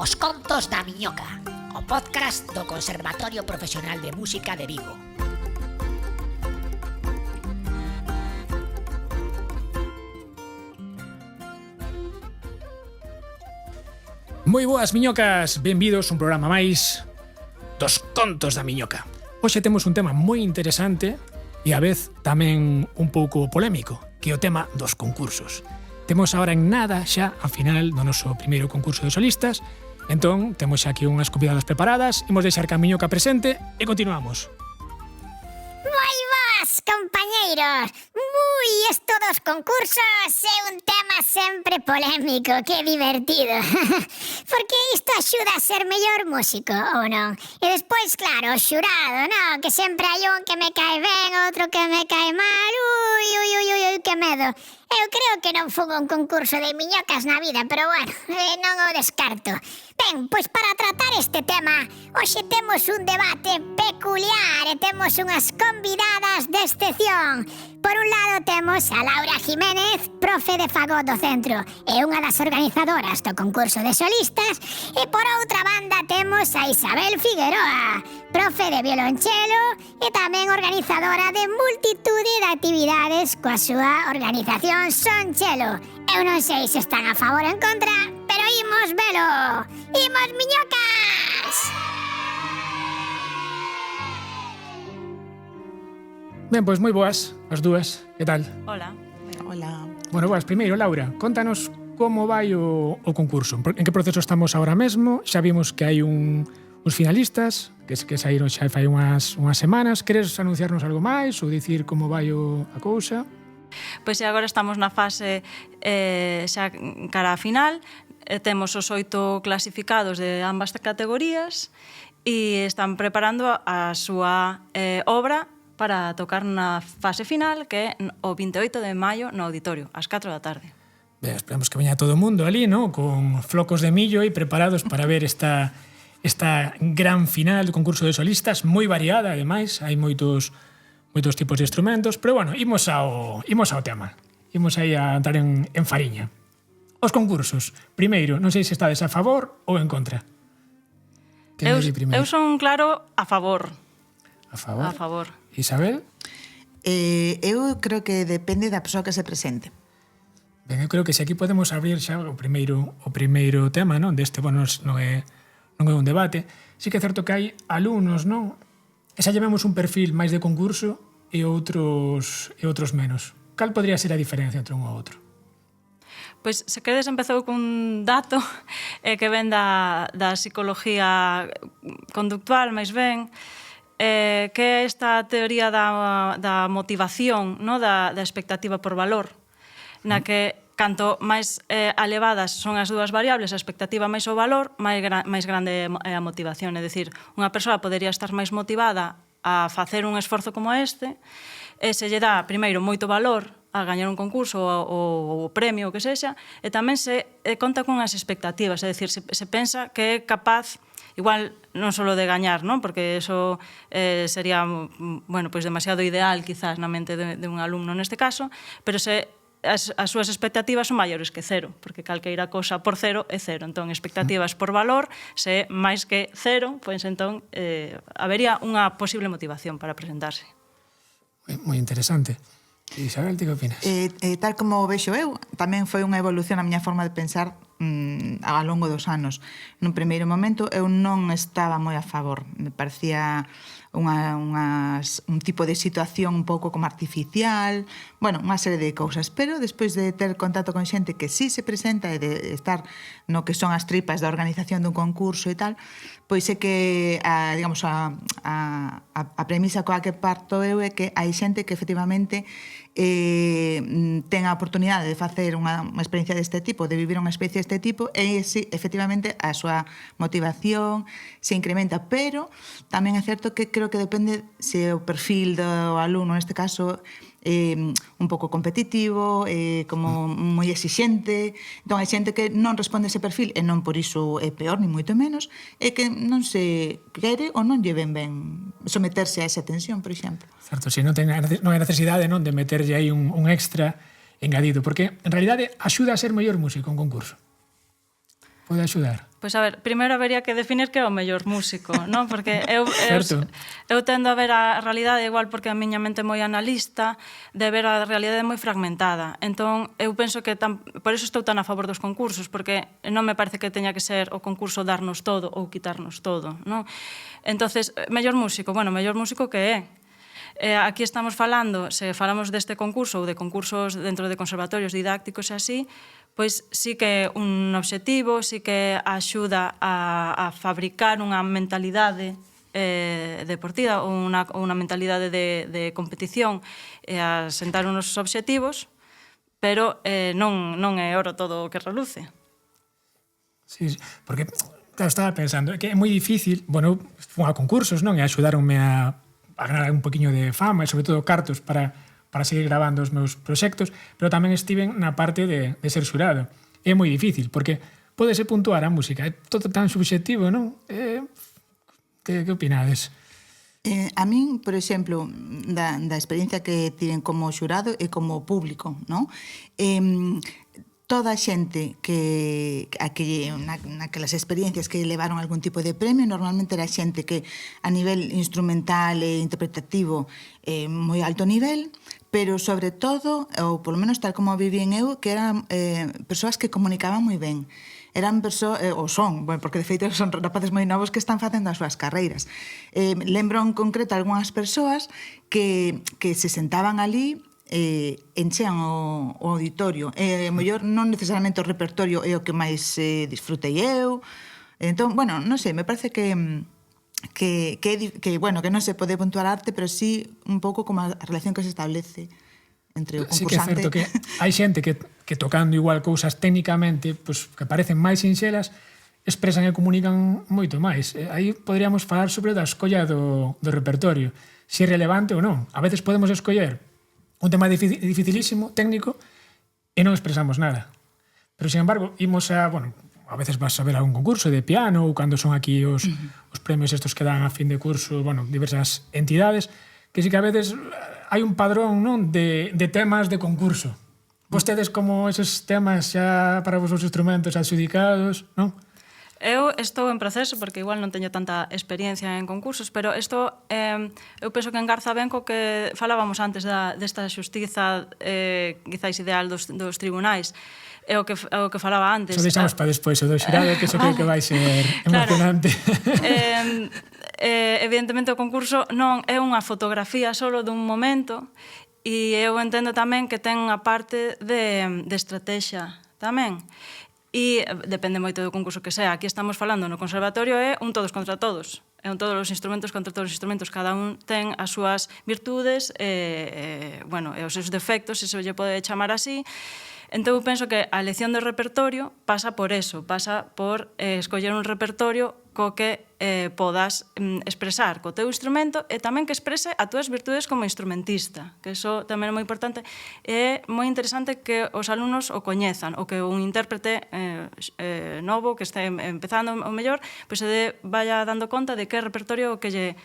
Os Contos da Miñoca, o podcast do Conservatorio Profesional de Música de Vigo. Moi boas, miñocas, benvidos a un programa máis dos Contos da Miñoca. Hoxe temos un tema moi interesante e a vez tamén un pouco polémico, que é o tema dos concursos. Temos agora en nada xa a final do noso primeiro concurso de solistas, entón temos xa aquí unhas convidadas preparadas, imos deixar que a Miñoca presente e continuamos. Moi boas, compañeiros! Isto dos concursos é un tema sempre polémico, que divertido. Porque isto axuda a ser mellor músico, ou non? E despois, claro, o xurado, non? Que sempre hai un que me cae ben, outro que me cae mal. Ui, que medo. Eu creo que non fun un concurso de miñocas na vida, pero bueno, non o descarto. Ben, pois para tratar este tema, hoxe temos un debate peculiar e temos unhas convidadas de excepción. Por un lado temos a Laura Jiménez, profe de fagot do centro e unha das organizadoras do concurso de solistas, e por outra banda temos a Isabel Figueroa, profe de violonchelo e tamén organizadora de multitude de actividades coa súa organización Sonchelo. Eu non sei se están a favor ou en contra, pero imos velo. Imos, miñocas! Ben, pois moi boas as dúas, que tal? Hola. Hola. Bueno, boas, primeiro, Laura, contanos como vai o concurso. En que proceso estamos agora mesmo? Xa vimos que hai uns finalistas que saíron xa fai unhas semanas. Queres anunciarnos algo máis ou dicir como vai a cousa? Pois agora estamos na fase xa cara a final. Temos os 8 clasificados de ambas categorías e están preparando a súa obra para tocar na fase final, que é o 28 de maio no auditorio, ás 4 da tarde. Ben, esperamos que veña todo o mundo ali, ¿no? Con flocos de millo e preparados para ver esta gran final do concurso de solistas, moi variada, ademais, hai moitos tipos de instrumentos, pero bueno, imos ao tema. Imos aí a entrar en fariña. Os concursos. Primeiro, non sei se estades a favor ou en contra. Eu son, claro, a favor. A favor? A favor. Isabel? Eu creo que depende da persoa que se presente. Ben, eu creo que se aquí podemos abrir xa o primeiro tema, non? Deste, bueno, non é un debate. Sí que é certo que hai alumnos, non? E xa llevamos un perfil máis de concurso e outros menos. Cal podría ser a diferencia entre un ou outro? Pois, se queredes, empezou cun dato que ven da psicología conductual, máis ben, que é esta teoría da motivación, no? da expectativa por valor, na que canto máis elevadas son as dúas variables, a expectativa máis o valor, máis grande é a motivación. É dicir, unha persoa podería estar máis motivada a facer un esforzo como este, e se lle dá, primeiro, moito valor a gañar un concurso ou o premio, o que sexa, e tamén se conta con as expectativas, é dicir, se pensa que é capaz, igual non só de gañar, non? Porque eso sería, bueno, pois demasiado ideal quizás na mente de un alumno neste caso, pero se as súas expectativas son maiores que cero, porque calqueira cosa por cero é cero. Entón, expectativas por valor, se é máis que cero, pois entón habería unha posible motivación para presentarse. Moi interesante. Isabel, ti que opinas? Tal como o vexo eu, tamén foi unha evolución a miña forma de pensar ao longo dos anos. Nun primeiro momento eu non estaba moi a favor, me parecía un tipo de situación un pouco como artificial, bueno, unha serie de cousas, pero despois de ter contacto con xente que sí se presenta e de estar no que son as tripas da organización dun concurso e tal, pois é que a premisa coa que parto eu é que hai xente que efectivamente ten a oportunidade de facer unha experiencia deste tipo, de vivir unha experiencia deste tipo, e si, efectivamente a súa motivación se incrementa, pero tamén é certo que creo que depende se o perfil do alumno, neste caso, un pouco competitivo, como moi exixente. Entón, hai xente que non responde a ese perfil e non por iso é peor, ni moito menos, e que non se quere ou non lle ven ben someterse a esa tensión, por exemplo. Certo, si non hai necesidade, non, de meterlle aí un extra engadido, porque en realidade axuda a ser mellor músico un concurso. Pode axudar. Pois a ver, primeiro habería que definir que é o mellor músico, non? Porque Certo. eu tendo a ver a realidade igual porque a miña mente é moi analista, de ver a realidade moi fragmentada. Entón, eu penso que por eso estou tan a favor dos concursos, porque non me parece que teña que ser o concurso darnos todo ou quitarnos todo, non? Entonces, mellor músico, bueno, mellor músico que é? Aquí estamos falando, se falamos deste concurso ou de concursos dentro de conservatorios didácticos e así, pois sí que é un obxectivo, sí que axuda a fabricar unha mentalidade deportiva ou unha mentalidade de competición e a sentar unos obxectivos, pero non é oro todo o que reluce. Sí, porque claro, estaba pensando que é moi difícil, bueno, fui a concursos, non? E axudaronme a ganar un poquinho de fama e sobre todo cartos para seguir grabando os meus proxectos, pero tamén estiven na parte de ser xurado. É moi difícil, porque pódese puntuar a música, é todo tan subxectivo, non? Que opinades? A min, por exemplo, da experiencia que tiven como xurado e como público, non? Toda a xente naquelas experiencias que levaron algún tipo de premio, normalmente era xente que a nivel instrumental e interpretativo moi alto nivel, pero sobre todo, ou polo menos tal como vivín eu, que eran persoas que comunicaban moi ben. Eran persoas, ou son, bueno, porque de feito son rapaces moi novos que están facendo as súas carreiras. Lembro en concreto algunhas persoas que se sentaban ali, enchean o auditorio. Mellor non necesariamente o repertorio é o que máis disfrutei eu. Entón, bueno, non sei, me parece que bueno, que non se pode puntuar arte, pero sí un pouco como a relación que se establece entre o concursante. Sí que é certo que hai xente que tocando igual cousas técnicamente, pues, que parecen máis sinxelas, expresan e comunican moito máis. Aí poderíamos falar sobre a escolla do repertorio, se é relevante ou non. A veces podemos escoller un tema dificilísimo, técnico, e non expresamos nada. Pero, sin embargo, imos bueno, a veces vas a ver algún concurso de piano ou cando son aquí os premios estos que dan a fin de curso, bueno, diversas entidades, que sí que a veces hai un padrón, non, de temas de concurso. Vostedes como esos temas xa para vos os instrumentos adxudicados, non? Eu estou en proceso, porque igual non teño tanta experiencia en concursos, pero isto eu penso que engarza ben co que falábamos antes desta xustiza quizáis ideal dos tribunais. É o que falaba antes. Eso deixamos para despois, o do xurado, que eso creo que vai ser emocionante. Claro. Evidentemente o concurso non é unha fotografía solo dun momento, e eu entendo tamén que ten unha parte de estrategia tamén. E depende moito do concurso que sea. Aquí estamos falando no conservatorio é un todos contra todos. É un todos os instrumentos contra todos os instrumentos. Cada un ten as súas virtudes e os seus defectos, se se lle pode chamar así. Entón, eu penso que a elección do repertorio pasa por eso, pasa por escoller un repertorio co que podas expresar co teu instrumento e tamén que exprese as túas virtudes como instrumentista, que iso tamén é moi importante. É moi interesante que os alumnos o coñezan, o que un intérprete novo que este empezando o mellor, pois se vaya dando conta de que repertorio o que lle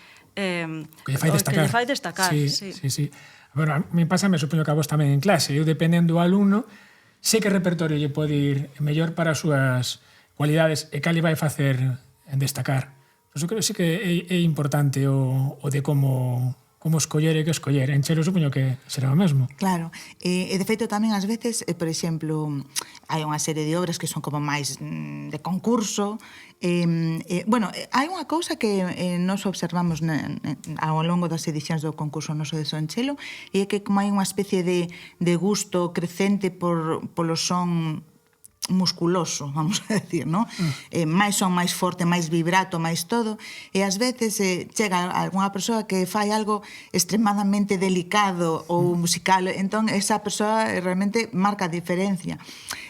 fai destacar. Sí. Bueno, a mí pásame, supoño que a vos tamén en clase. Eu, dependendo do alumno, sei que repertorio lle pode ir mellor para as súas cualidades e cal lle vai facer destacar. Pois eu creo que sí que é importante o de como escoller e que escoller. En Chelo supoño que será o mesmo. Claro. E de feito tamén ás veces, por exemplo, hai unha serie de obras que son como máis de concurso. Bueno, hai unha cousa que nos observamos ao longo das edicións do concurso noso de Son Chelo, e é que como hai unha especie de gusto crecente polo son musculoso, vamos a decir, ¿no? Máis son, máis forte, máis vibrato, máis todo, e ás veces chega algunha persoa que fai algo extremadamente delicado ou musical, entón esa persoa realmente marca a diferencia.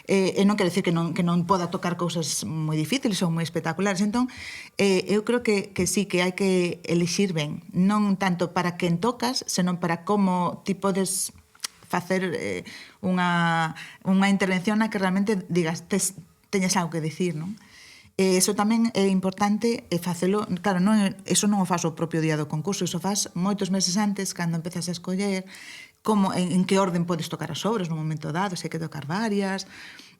E non quero decir que non poda tocar cousas moi difíciles ou moi espectaculares, entón eu creo que sí, que hai que elixir ben, non tanto para quen tocas, senón para como ti podes facer unha intervención na que realmente digas, teñas algo que dicir, non? Eso tamén é importante facelo, claro, eso non o faz o propio día do concurso, eso faz moitos meses antes, cando empezas a escoller como en que orden podes tocar as obras no momento dado, se hai que tocar varias.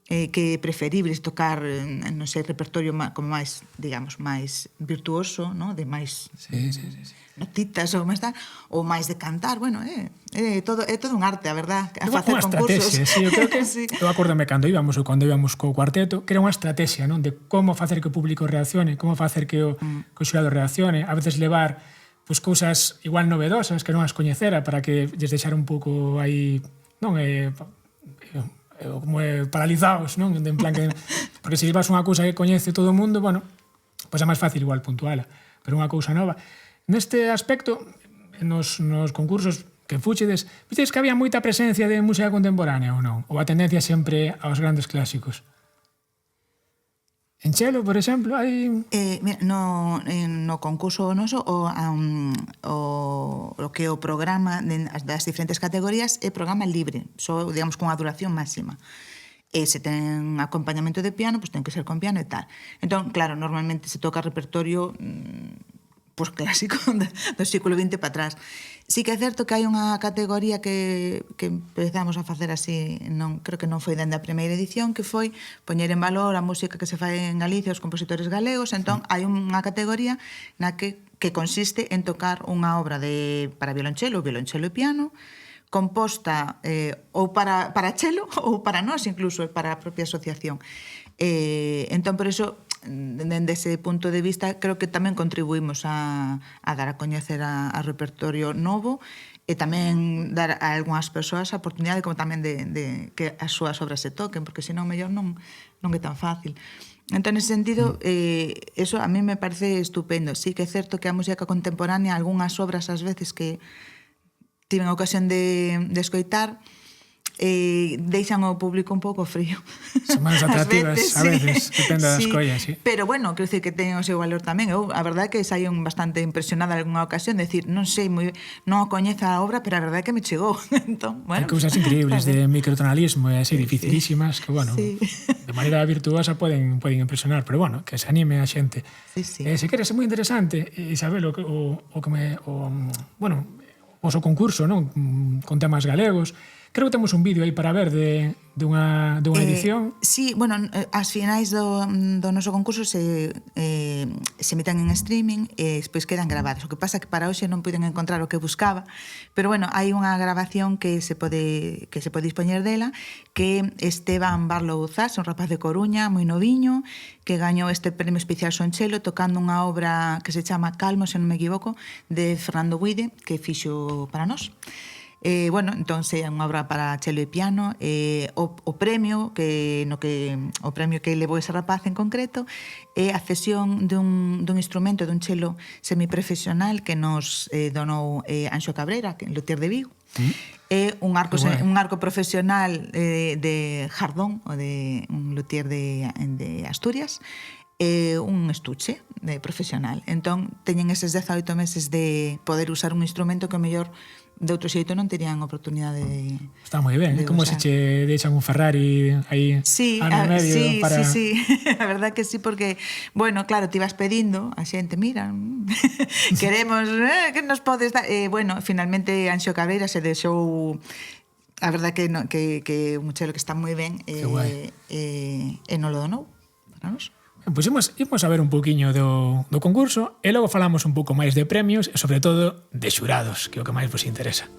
que é preferible tocar, non sei, repertorio como máis, digamos, máis virtuoso, no? De máis Sí. notitas ou máis tal, ou máis de cantar, bueno, é todo un arte, a verdad, a Unha facer concursos. estrategia, sí, eu creo que Sí. eu acórdame cando íbamos co cuarteto, que era unha estrategia, non, de como facer que o público reaccione, como facer que o xurado reaccione, a veces levar pois cousas igual novedosas que non as coñecera para que lles deixara un pouco aí, non, como paralizados, non? En plan que porque se llevas unha cousa que coñece todo o mundo, bueno, pois é máis fácil igual puntuala, pero unha cousa nova. Neste aspecto, nos concursos que fuchedes, vistedes que había moita presencia de música contemporánea ou non? Ou a tendencia sempre aos grandes clásicos? En Chelo, por exemplo, hai... Mira, no concurso noso o que é o programa das diferentes categorías é programa libre, só, digamos, con a duración máxima. E se ten acompañamento de piano, pois ten que ser con piano e tal. Entón, claro, normalmente se toca repertorio pois clásico do século XX para atrás. Sí que é certo que hai unha categoría que empezamos a facer así, creo que non foi dende a primeira edición, que foi poñer en valor a música que se fai en Galicia, os compositores galegos. Entón, hai unha categoría na que consiste en tocar unha obra para violonchelo e piano, composta ou para chelo ou para nós, incluso para a propia asociación. Entón, por iso, dende ese punto de vista, creo que tamén contribuímos a dar a coñecer a repertorio novo e tamén dar a algunhas persoas a oportunidade como tamén de que as súas obras se toquen, porque senón mellor non é tan fácil. Entón, nese sentido, eso a mí me parece estupendo. Sí que é certo que a música contemporánea, algunhas obras ás veces que tiven a ocasión de escoitar, deixan o público un pouco frío. Son máis atractivas a veces, depende das collas, sí. Pero bueno, quero dicir que ten o seu valor tamén. Eu, a verdade é que saí bastante impresionada en algunha ocasión, decir, non sei, non a coñezo a obra, pero a verdade é que me chegou. Entón, bueno, hai cousas increíbles de microtonalismo e así dificilísimas que, bueno, de maneira virtuosa poden impresionar, pero bueno, que se anime a xente. Sí. Se queres, é moi interesante, Isabel, o concurso, non? Con temas galegos. Creo que temos un vídeo aí para ver dunha edición. Sí, bueno, as finais do noso concurso se emiten en streaming e despois quedan gravadas. O que pasa é que para hoxe non puiden encontrar o que buscaba, pero bueno, hai unha grabación que se pode dispoñer dela, que Esteban Barlow Zas, un rapaz de Coruña, moi noviño, que gañou este premio especial Sonchelo tocando unha obra que se chama Calmo, se non me equivoco, de Fernando Buide, que fixo para nós. Bueno, entón é unha obra para chelo e piano. O premio que levou ese rapaz en concreto é a cesión dun instrumento, dun chelo semiprofesional que nos donou Anxo Cabrera, que é luthier de Vigo. É un arco profesional de Jardón, ou de un luthier de Asturias, un estuche profesional. Entón, teñen eses 18 meses de poder usar un instrumento que o mellor de outro xeito non terían oportunidade de... Está moi ben, como se che deixan un Ferrari aí no medio para... Sí, a verdad que sí, porque, bueno, claro, te ibas pedindo a xente, mira, queremos, que nos podes dar? Bueno, finalmente Anxo Cabreira se deixou... A verdad que un chelo que está moi ben e non lo donou para nós. Pois imos a ver un pouquiño do concurso e logo falamos un pouco máis de premios e, sobre todo, de xurados, que é o que máis vos interesa.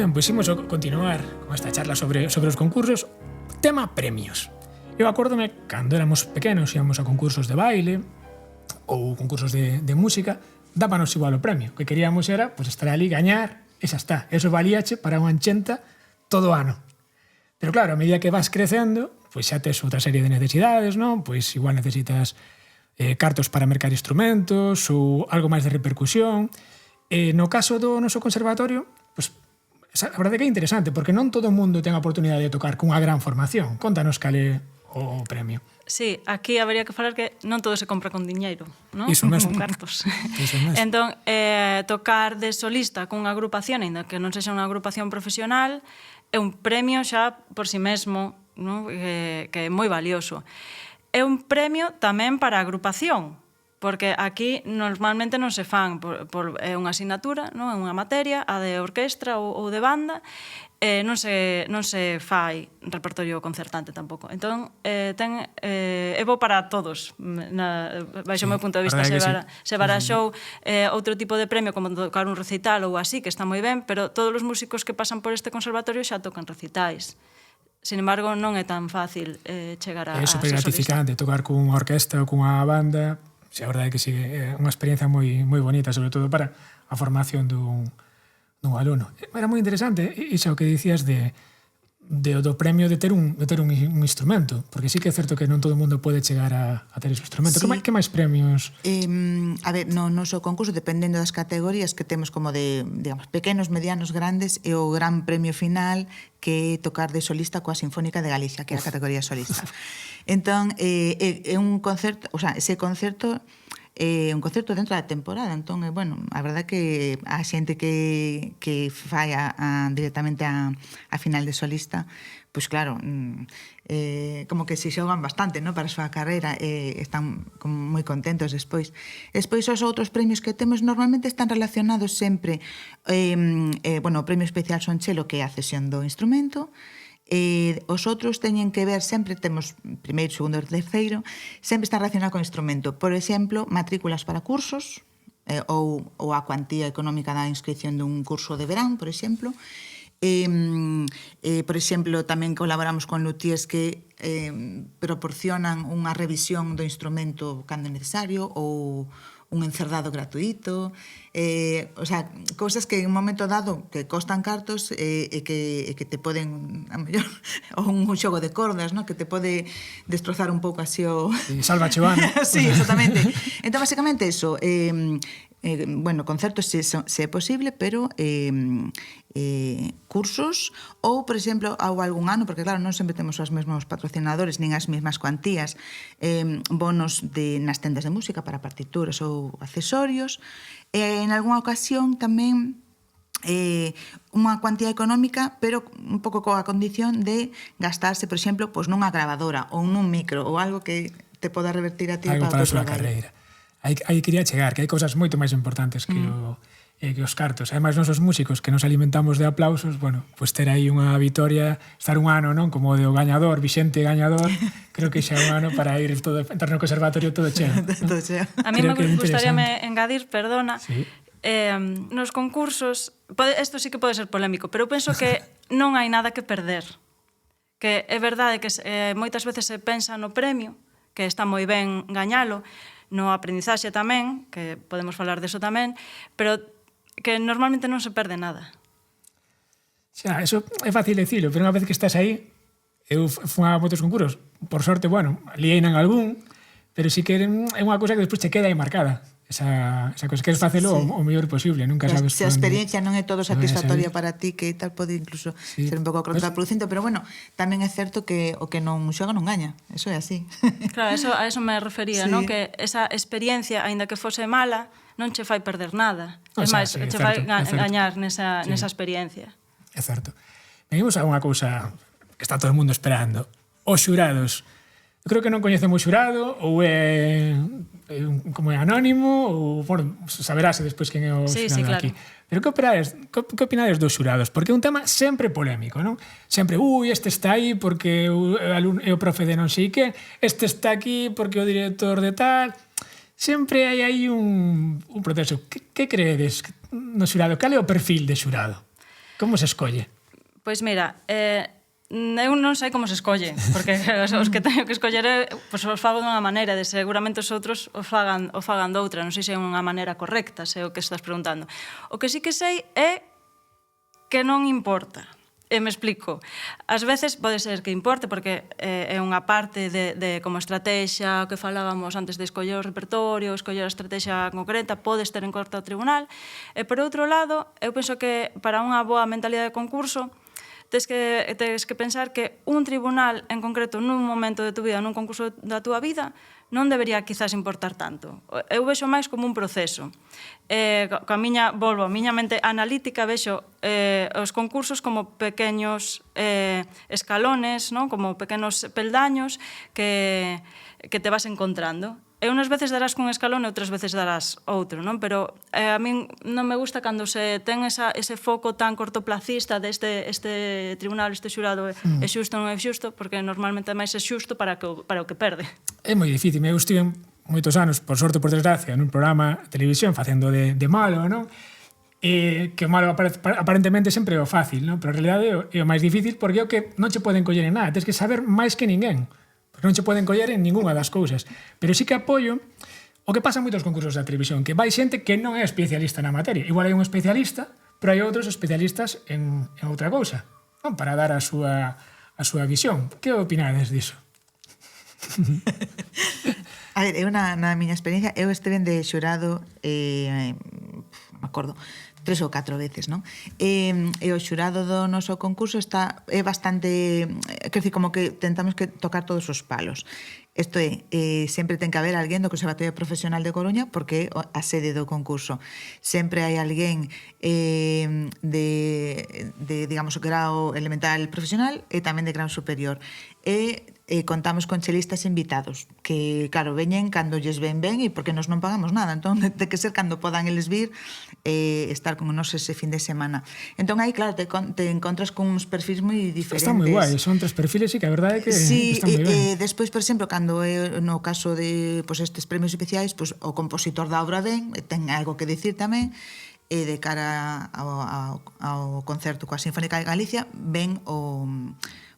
Ben, pois imos continuar con esta charla sobre os concursos. Tema premios. Eu acórdome, cando éramos pequenos, íamos a concursos de baile ou concursos de música, dábanos igual o premio. O que queríamos era pues, estar ali, gañar, e xa está. Eso valíache para unha enchenta todo o ano. Pero claro, a medida que vas crecendo, pois xa tes outra serie de necesidades, non? Pois igual necesitas cartos para mercar instrumentos ou algo máis de repercusión. No caso do noso conservatorio, pois, a verdade que é interesante, porque non todo o mundo ten a oportunidade de tocar cunha gran formación. Contanos cal é o premio. Sí, aquí habería que falar que non todo se compra con diñeiro, non? Iso mesmo. Con cartos. Iso mesmo. Entón, tocar de solista cunha agrupación, ainda que non sexa unha agrupación profesional, é un premio xa por si mesmo, non? Que é moi valioso. É un premio tamén para a agrupación, porque aquí normalmente non se fan é unha asignatura, non é unha materia, a de orquestra ou de banda, non se fai repertorio concertante tampouco. Entón, é bo para todos, baixo o meu punto de vista, se baraxou outro tipo de premio, como tocar un recital ou así, que está moi ben, pero todos os músicos que pasan por este conservatorio xa tocan recitais. Sin embargo, non é tan fácil chegar a É super gratificante tocar cunha orquesta ou cunha banda. A verdade é que sí, é unha experiencia moi bonita, sobre todo para a formación dun alumno. Era moi interesante iso que dicías do premio de ter un instrumento, porque sí que é certo que non todo o mundo pode chegar a ter ese instrumento. Sí. Que máis premios? A ver, no noso concurso, dependendo das categorías que temos como de, digamos, pequenos, medianos, grandes, e o gran premio final que é tocar de solista coa Sinfónica de Galicia, que é a categoría solista. Entón, é un concerto, o sea, ese concerto é un concerto dentro da temporada, entón, bueno, a verdade que a xente que fai directamente a final de solista, pois claro, como que se xogan bastante, no, para a súa carreira, están como moi contentos despois. Despois, os outros premios que temos normalmente están relacionados sempre, bueno, o premio especial Sonchelo, que é a cesión do instrumento. Os outros teñen que ver, sempre temos primeiro, segundo e terceiro, sempre está relacionado con instrumento. Por exemplo, matrículas para cursos, ou a cuantía económica da inscripción dun curso de verán, por exemplo. Por exemplo, tamén colaboramos con luthiers que proporcionan unha revisión do instrumento cando é necesario, ou un encerdado gratuito, o sea, cousas que en un momento dado que costan cartos e que te poden, a mellor, ou un xogo de cordas, no? Que te pode destrozar un pouco así o... Salva Chivano. Sí, exactamente. Entón, basicamente, eso, bueno, concertos se é posible, pero cursos, ou, por exemplo, ao algún ano, porque claro, non sempre temos os mesmos patrocinadores, nin as mesmas cuantías, bonos nas tendas de música para partituras ou accesorios, en algunha ocasión tamén unha cuantía económica, pero un pouco coa condición de gastarse, por exemplo, pois nunha grabadora ou nun micro, ou algo que te poda revertir a ti algo para a súa carreira. Aí quería chegar, que hai cousas moito máis importantes que os cartos. Ademais, nosos músicos que nos alimentamos de aplausos, bueno, pues ter aí unha vitoria, estar un ano, non, como de o gañador, Vicente gañador, creo que xa é un ano para ir todo, entrar no conservatorio todo cheo. Todo cheo. A mí me gustaríame engadir, perdona, sí. Nos concursos, isto sí que pode ser polémico, pero eu penso que non hai nada que perder. Que é verdade que moitas veces se pensa no premio, que está moi ben gañalo, no aprendizaxe tamén, que podemos falar deso tamén, pero que normalmente non se perde nada. Xa, eso é fácil dicilo, pero unha vez que estás aí, eu fui a moitos concursos, por sorte, bueno, liei en algún, pero sí que é unha cousa que despois te queda aí marcada. Esa cosa, queres facelo o mellor posible, nunca sabes. Se a experiencia non é todo satisfactoria para ti, que tal pode incluso ser un pouco contraproducente, pero bueno, tamén é certo que o que non xoga non gaña, eso é así. Claro, a eso me refería, non? Que esa experiencia, aínda que fose mala, non che fai perder nada. É máis, che fai gañar nesa experiencia. É certo. Venimos a unha cousa que está todo o mundo esperando. Os xurados. Eu creo que non coñecemos o xurado, ou é como é anónimo, ou, bueno, saberase despois quen é o xurado claro. Aquí. Pero que opinades dos xurados? Porque é un tema sempre polémico, non? Sempre, este está aí porque é o profe de non sei que, este está aquí porque o director de tal... Sempre hai aí un proceso. Que creedes no xurado? Cal é o perfil de xurado? Como se escolle? Pois mira, eu non sei como se escolle, porque os que teño que escoller pois os fago dunha maneira, de seguramente os outros o fagan doutra, non sei se é unha maneira correcta, se é o que estás preguntando. O que sí que sei é que non importa. E me explico. Ás veces pode ser que importe, porque é unha parte de como estrategia, o que falábamos antes de escoller o repertorio, escoller a estrategia concreta, podes ter en conta o tribunal. E por outro lado, eu penso que para unha boa mentalidade de concurso, tes que pensar que un tribunal en concreto nun momento de tu vida, nun concurso da túa vida, non debería quizás importar tanto. Eu vexo máis como un proceso. A miña mente analítica, vexo os concursos como pequeños escalones, non? Como pequenos peldaños que te vas encontrando. E unhas veces darás cun escalón e outras veces darás outro, non? Pero a min non me gusta cando se ten ese foco tan cortoplacista de este tribunal, este xurado é xusto ou non é xusto, porque normalmente máis é xusto para o que perde. É moi difícil. Eu estive moitos anos, por sorte ou por desgracia, nun programa de televisión facendo de malo, non? E que o malo aparentemente sempre é o fácil, non? Pero en realidade é o máis difícil porque é o que non che poden coller en nada. Tens que saber máis que ninguén. Porque non che poden coller en ningunha das cousas. Pero sí que apoio o que pasa en moitos concursos da televisión, que vai xente que non é especialista na materia. Igual hai un especialista, pero hai outros especialistas en outra cousa, non? Para dar a súa visión. Que opinades diso? A ver, eu na miña experiencia, eu estive de xurado, me acordo, 3 ou 4 veces, non? E o xurado do noso concurso é bastante, quer dizer, como que tentamos que tocar todos os palos. Isto é, sempre ten que haber alguén do Conservatorio Profesional de Coruña porque é a sede do concurso. Sempre hai alguén de digamos, o grau elemental profesional e tamén de grau superior. E contamos con chelistas invitados que, claro, veñen cando lles ven e porque nos non pagamos nada, entón ten que ser cando podan eles vir estar con nos ese fin de semana. Entón aí, claro, te encontras con uns perfis moi diferentes. Está moi guai, son 3 perfiles e que a verdade é que está moi ben. Despois, por exemplo, cando é no caso de estes premios especiais, o compositor da obra ven, ten algo que dicir tamén, e de cara ao concerto coa Sinfónica de Galicia ven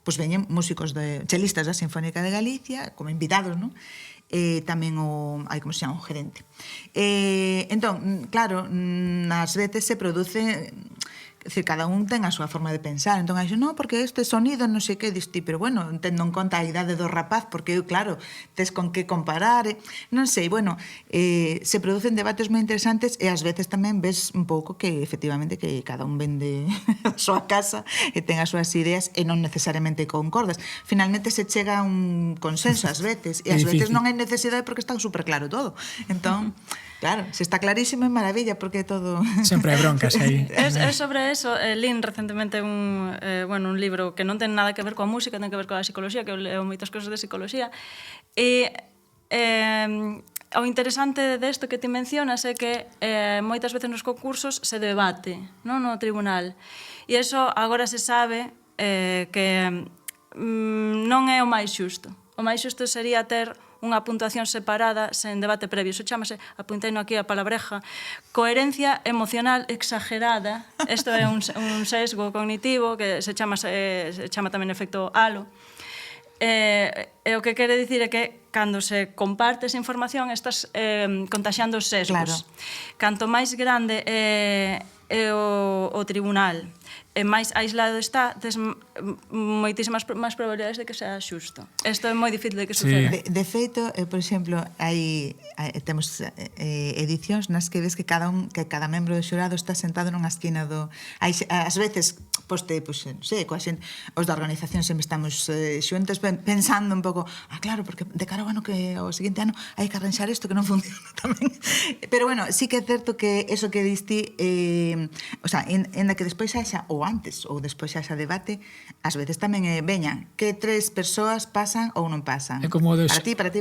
veñen músicos chelistas da Sinfónica de Galicia como invitados, non? Tamén como se chama, o gerente. Entón, claro, ás veces se produce, decir, cada un ten a súa forma de pensar, entón hai non, porque este sonido non sei que diste, pero bueno, tendo en conta a idade do rapaz, porque claro, tes con que comparar, non sei, bueno, se producen debates moi interesantes e ás veces tamén ves un pouco que efectivamente que cada un vende a súa casa e ten as súas ideas e non necesariamente concordas. Finalmente se chega a un consenso ás veces e ás veces non hai necesidade porque está super claro todo. Entón, claro, se está clarísimo é maravilla porque todo... Sempre hai broncas aí. É sobre eso, lín recentemente un libro que non ten nada que ver coa música, ten que ver coa psicoloxía, que eu leo moitas cosas de psicoloxía, e o interesante desto que ti mencionas é que moitas veces nos concursos se debate, non, no tribunal, e eso agora se sabe que non é o máis xusto. O máis xusto sería ter unha puntuación separada sen debate previo. Iso chamase, apunteino aquí a palabreja, coherencia emocional exagerada. Isto é un sesgo cognitivo que se chama tamén efecto halo. E o que quere dicir é que cando se comparte esa información estás contaxiando os sesgos. Claro. Canto máis grande é o tribunal e máis aislado está, tes moitísimas máis probabilidades de que sea xusto. Isto é moi difícil de que suceda. Sí. De feito, por exemplo, temos edicións nas que ves que cada membro do xurado está sentado nunha esquina do... Ás veces, non sei, coa xente, os da organización sempre estamos xuntos pensando un pouco, claro, porque de cara ao ano que o seguinte ano hai que arranxar isto que non funciona tamén. Pero bueno, sí que é certo que eso que diste, o sea, en que despois haxa ou antes ou despois xa xa debate, ás veces tamén veñan que 3 persoas pasan ou non pasan. É como o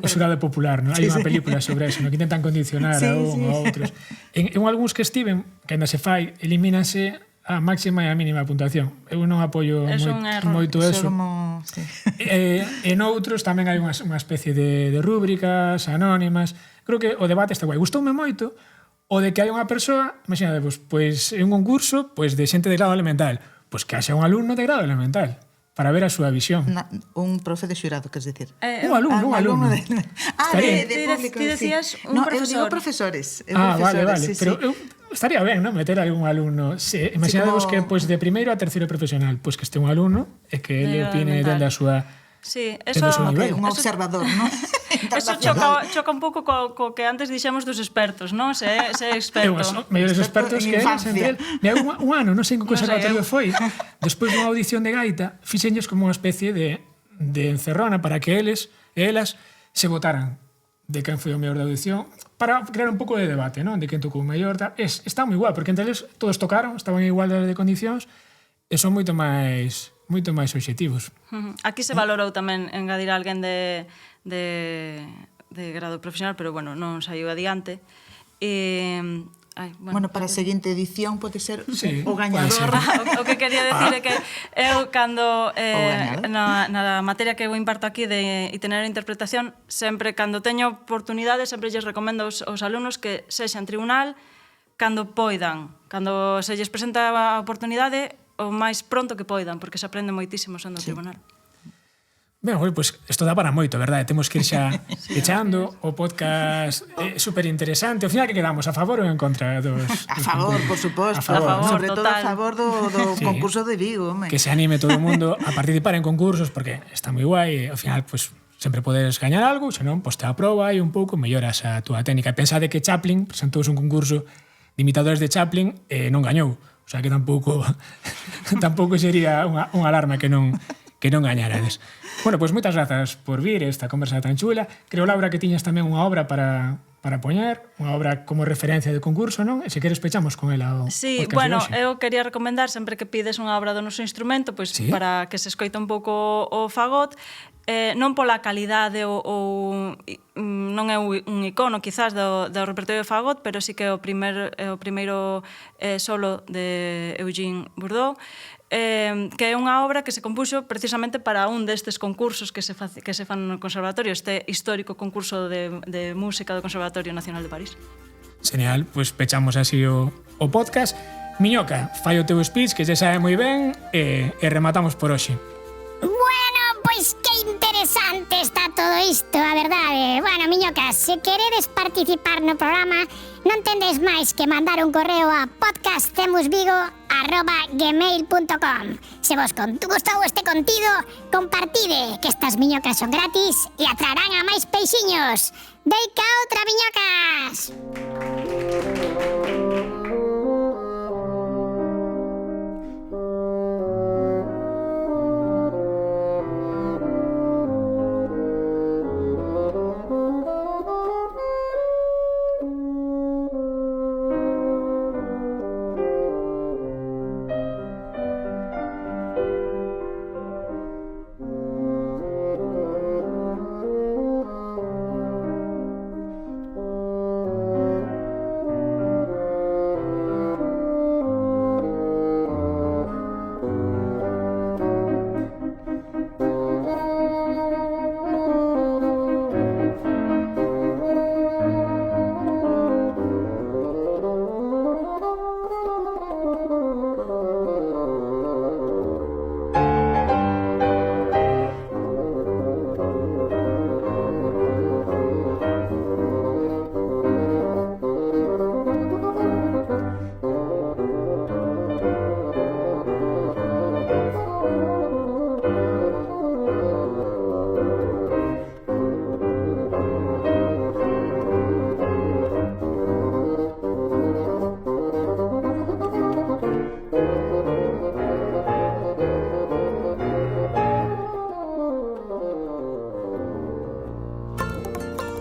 xurado popular, non? Hai unha película sobre eso, no? Que intentan condicionar a un ou a outros. En algúns que estiven, que ainda se fai, elimínase a máxima e a mínima puntuación. Eu non apoio moito eso. En outros tamén hai unha especie de rúbricas anónimas. Creo que o debate está guai. Gustoume moito O de que hai unha persoa, imaginadevos, pois en un concurso pois de xente de grado elemental, pois que haxa un alumno de grado elemental para ver a súa visión. Un profe de xurado, quer decir. Un alumno. De Ti público. decías Sí. un No, profesor. eu digo profesores. Vale. Sí, Pero sí. estaría ben, non? Meter algún alumno. Imaginadevos como- que pois de primeiro a terceiro profesional, pois que este un alumno e que ele De opine elemental. dende a súa... Sí, Tendo eso, su nivel. Un observador, ¿no? eso choca un pouco co que antes dixemos dos expertos, non? Se experto. Mellores Experto expertos en que eles infancia. entre el. Mira, un ano, non sei en que Non sei conservatorio eu. foi, despois dunha audición de gaita, fixenlles como unha especie de encerrona para que eles e elas se votaran de quen foi o mellor da audición, para crear un pouco de debate, non? De quen tocou o mellor. Está moi igual, porque entre eles todos tocaron, estaban en igualdade de condicións, e son moito máis obxectivos. Aquí se valorou tamén engadir a alguén de grado profesional, pero bueno, non saiu adiante. Bueno, para a seguinte edición pode ser Sí, o pode gañador. ser. O que quería decir é que eu cando gañador. na materia que eu imparto aquí de itinerario e interpretación, sempre cando teño oportunidade, sempre lles recomendo aos alumnos que sexan tribunal cando poidan, cando se lles presenta a oportunidade o máis pronto que poidan, porque se aprende moitísimo sendo tribunal. Ben, pois isto dá para moito, verdade? Temos que ir xa echando o podcast super interesante. Ao final que quedamos, a favor ou en contra dos... A favor, por suposto. A favor, Sobre todo total. a favor do Sí. concurso de Vigo, home. Que se anime todo o mundo a participar en concursos porque está moi guai e ao final pues, sempre podes gañar algo, senón pois te aproba e un pouco melloras a túa técnica. Pensade que Chaplin presentouse un concurso de imitadores de Chaplin e non gañou. O sea que tampouco sería unha alarma que non gañarades. Bueno, pois moitas grazas por vir esta conversa tan chula. Creo, Laura, que tiñas tamén unha obra para poñer, unha obra como referencia de concurso, non? E se queres pechamos con ela o Sí, podcast bueno, de hoxe. eu quería recomendar sempre que pides unha obra do noso instrumento, pois Sí. para que se escoite un pouco o fagot, non pola calidade ou non é un icono quizás do repertorio de fagot, pero sí que é o primeiro solo de Eugene Bourdeau, que é unha obra que se compuxo precisamente para un destes concursos que se fan no Conservatorio, este histórico concurso de música do Conservatorio Nacional de París. Genial, pois pechamos así o podcast. Miñoca, fai o teu speech que se sabe moi ben e rematamos por hoxe. Bueno, pois que interesante está todo isto, a verdade. Bueno, miñocas, se queredes participar no programa, non tendes máis que mandar un correo a podcasttemusvigo@gmail.com. Se vos gustou este contido, compartide, que estas miñocas son gratis e atraerán a máis peixiños. Deica outra, miñocas!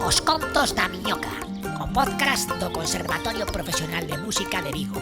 Os contos da miñoca, o podcast do Conservatorio Profesional de Música de Vigo.